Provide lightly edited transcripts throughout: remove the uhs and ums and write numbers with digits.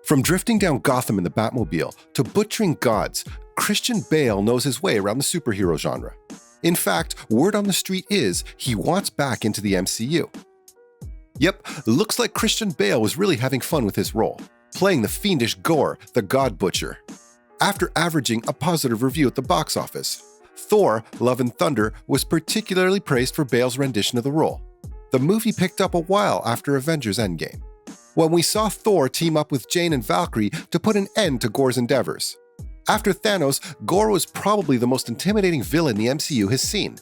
From drifting down Gotham in the Batmobile to butchering gods, Christian Bale knows his way around the superhero genre. In fact, word on the street is he wants back into the MCU. Yep, looks like Christian Bale was really having fun with his role, playing the fiendish Gore, the God Butcher. After averaging a positive review at the box office, Thor: Love and Thunder was particularly praised for Bale's rendition of the role. The movie picked up a while after Avengers Endgame, when we saw Thor team up with Jane and Valkyrie to put an end to Gore's endeavors. After Thanos, Gore was probably the most intimidating villain the MCU has seen.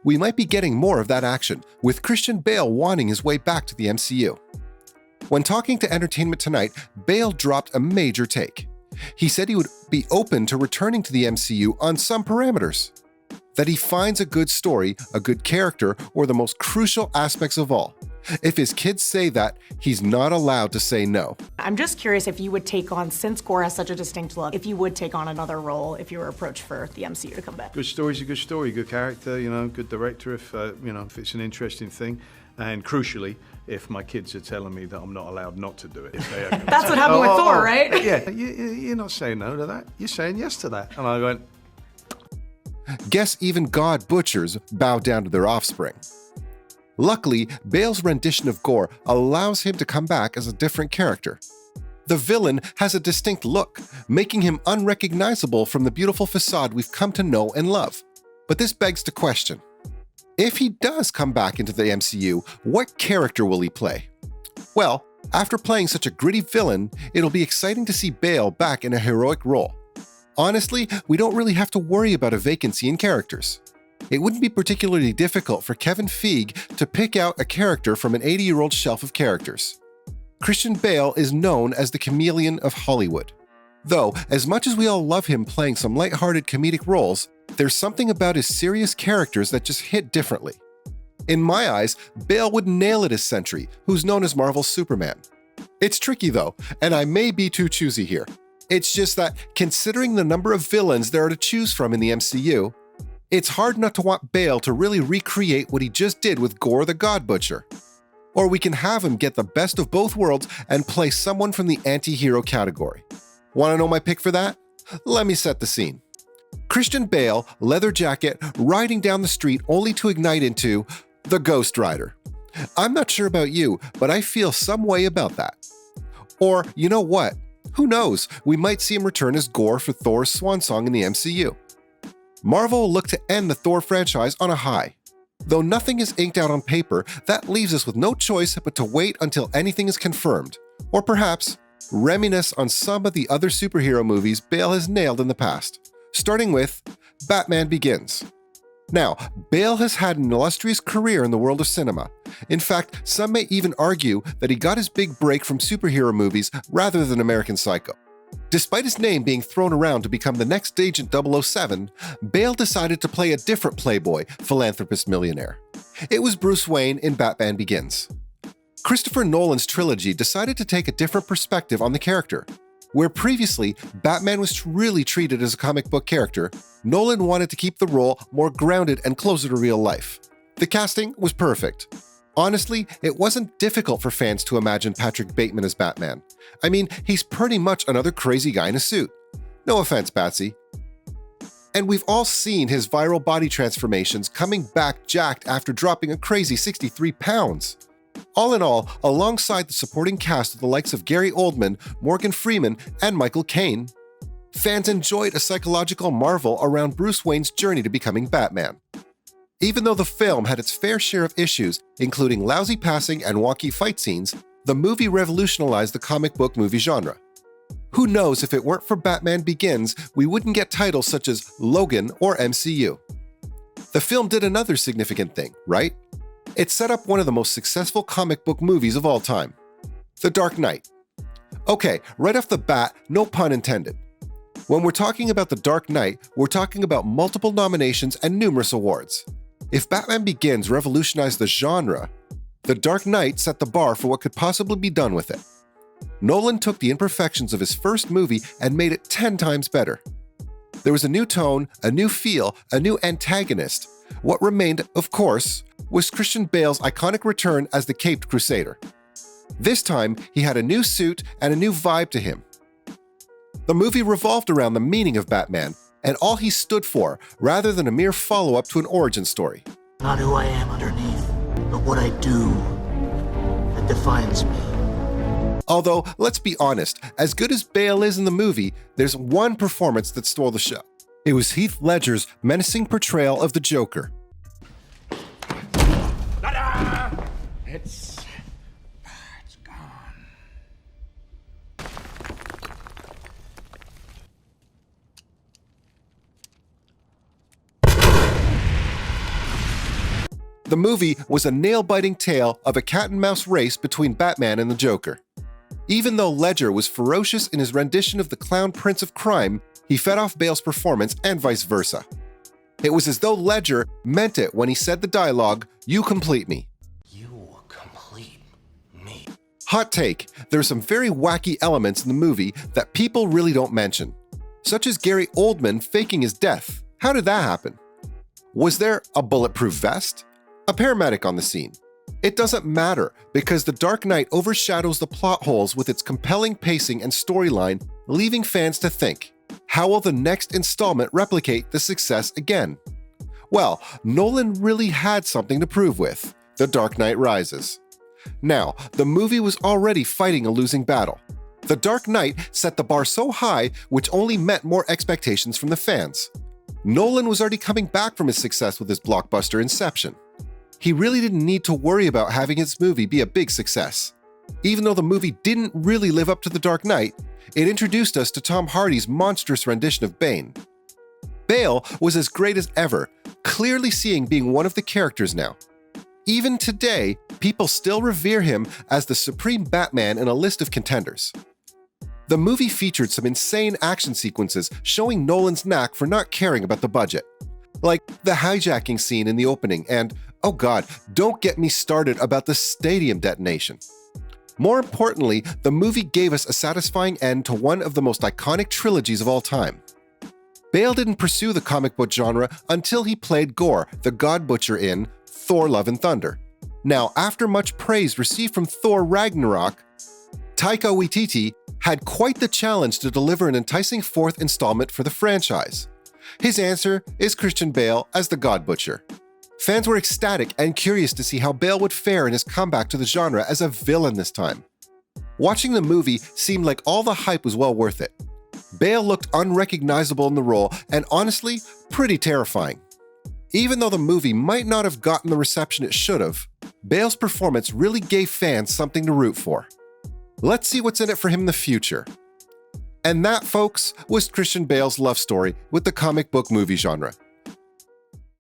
We might be getting more of that action, with Christian Bale wanting his way back to the MCU. When talking to Entertainment Tonight, Bale dropped a major take. He said he would be open to returning to the MCU on some parameters. That he finds a good story, a good character, or the most crucial aspects of all. If his kids say that, he's not allowed to say no. I'm just curious if you would take on, since Gore has such a distinct look, if you would take on another role if you were approached for the MCU to come back. Good story's a good story, good character, good director if it's an interesting thing. And crucially, if my kids are telling me that I'm not allowed not to do it. If they are That's what happened with Thor, right? Yeah, you're not saying no to that, you're saying yes to that. And I went... Guess even God butchers bow down to their offspring. Luckily, Bale's rendition of Gore allows him to come back as a different character. The villain has a distinct look, making him unrecognizable from the beautiful facade we've come to know and love. But this begs the question, if he does come back into the MCU, what character will he play? Well, after playing such a gritty villain, it'll be exciting to see Bale back in a heroic role. Honestly, we don't really have to worry about a vacancy in characters. It wouldn't be particularly difficult for Kevin Feige to pick out a character from an 80-year-old shelf of characters. Christian Bale is known as the chameleon of Hollywood. Though, as much as we all love him playing some lighthearted comedic roles, there's something about his serious characters that just hit differently. In my eyes, Bale would nail it as Sentry, who's known as Marvel's Superman. It's tricky though, and I may be too choosy here. It's just that, considering the number of villains there are to choose from in the MCU, it's hard not to want Bale to really recreate what he just did with Gore the God Butcher. Or we can have him get the best of both worlds and play someone from the anti-hero category. Want to know my pick for that? Let me set the scene. Christian Bale, leather jacket, riding down the street only to ignite into the Ghost Rider. I'm not sure about you, but I feel some way about that. Or, you know what? Who knows? We might see him return as Gore for Thor's swan song in the MCU. Marvel will look to end the Thor franchise on a high. Though nothing is inked out on paper, that leaves us with no choice but to wait until anything is confirmed, or perhaps reminisce on some of the other superhero movies Bale has nailed in the past, starting with Batman Begins. Now, Bale has had an illustrious career in the world of cinema. In fact, some may even argue that he got his big break from superhero movies rather than American Psycho. Despite his name being thrown around to become the next Agent 007, Bale decided to play a different playboy, philanthropist millionaire. It was Bruce Wayne in Batman Begins. Christopher Nolan's trilogy decided to take a different perspective on the character. Where previously, Batman was really treated as a comic book character, Nolan wanted to keep the role more grounded and closer to real life. The casting was perfect. Honestly, it wasn't difficult for fans to imagine Patrick Bateman as Batman. I mean, he's pretty much another crazy guy in a suit. No offense, Patsy. And we've all seen his viral body transformations coming back jacked after dropping a crazy 63 pounds. All in all, alongside the supporting cast of the likes of Gary Oldman, Morgan Freeman, and Michael Caine, fans enjoyed a psychological marvel around Bruce Wayne's journey to becoming Batman. Even though the film had its fair share of issues, including lousy passing and wonky fight scenes, the movie revolutionized the comic book movie genre. Who knows if it weren't for Batman Begins, we wouldn't get titles such as Logan or MCU. The film did another significant thing, right? It set up one of the most successful comic book movies of all time, The Dark Knight. Okay, right off the bat, no pun intended. When we're talking about The Dark Knight, we're talking about multiple nominations and numerous awards. If Batman Begins revolutionized the genre, The Dark Knight set the bar for what could possibly be done with it. Nolan took the imperfections of his first movie and made it 10 times better. There was a new tone, a new feel, a new antagonist. What remained, of course, was Christian Bale's iconic return as the Caped Crusader. This time, he had a new suit and a new vibe to him. The movie revolved around the meaning of Batman and all he stood for, rather than a mere follow-up to an origin story. Not who I am underneath, but what I do that defines me. Although, let's be honest, as good as Bale is in the movie, there's one performance that stole the show. It was Heath Ledger's menacing portrayal of the Joker. It's gone. The movie was a nail-biting tale of a cat-and-mouse race between Batman and the Joker. Even though Ledger was ferocious in his rendition of the clown prince of crime, he fed off Bale's performance and vice versa. It was as though Ledger meant it when he said the dialogue, "You complete me." You complete me. Hot take, there are some very wacky elements in the movie that people really don't mention, such as Gary Oldman faking his death. How did that happen? Was there a bulletproof vest? A paramedic on the scene? It doesn't matter, because The Dark Knight overshadows the plot holes with its compelling pacing and storyline, leaving fans to think, how will the next installment replicate the success again? Well, Nolan really had something to prove with The Dark Knight Rises. Now, the movie was already fighting a losing battle. The Dark Knight set the bar so high, which only met more expectations from the fans. Nolan was already coming back from his success with his blockbuster Inception. He really didn't need to worry about having his movie be a big success. Even though the movie didn't really live up to The Dark Knight, it introduced us to Tom Hardy's monstrous rendition of Bane. Bale was as great as ever, clearly seeing being one of the characters now. Even today, people still revere him as the supreme Batman in a list of contenders. The movie featured some insane action sequences showing Nolan's knack for not caring about the budget. Like the hijacking scene in the opening and, oh god, don't get me started about the stadium detonation. More importantly, the movie gave us a satisfying end to one of the most iconic trilogies of all time. Bale didn't pursue the comic book genre until he played Gore, the God Butcher in Thor: Love and Thunder. Now, after much praise received from Thor: Ragnarok, Taika Waititi had quite the challenge to deliver an enticing fourth installment for the franchise. His answer is Christian Bale as the God Butcher. Fans were ecstatic and curious to see how Bale would fare in his comeback to the genre as a villain this time. Watching the movie seemed like all the hype was well worth it. Bale looked unrecognizable in the role and honestly, pretty terrifying. Even though the movie might not have gotten the reception it should have, Bale's performance really gave fans something to root for. Let's see what's in it for him in the future. And that, folks, was Christian Bale's love story with the comic book movie genre.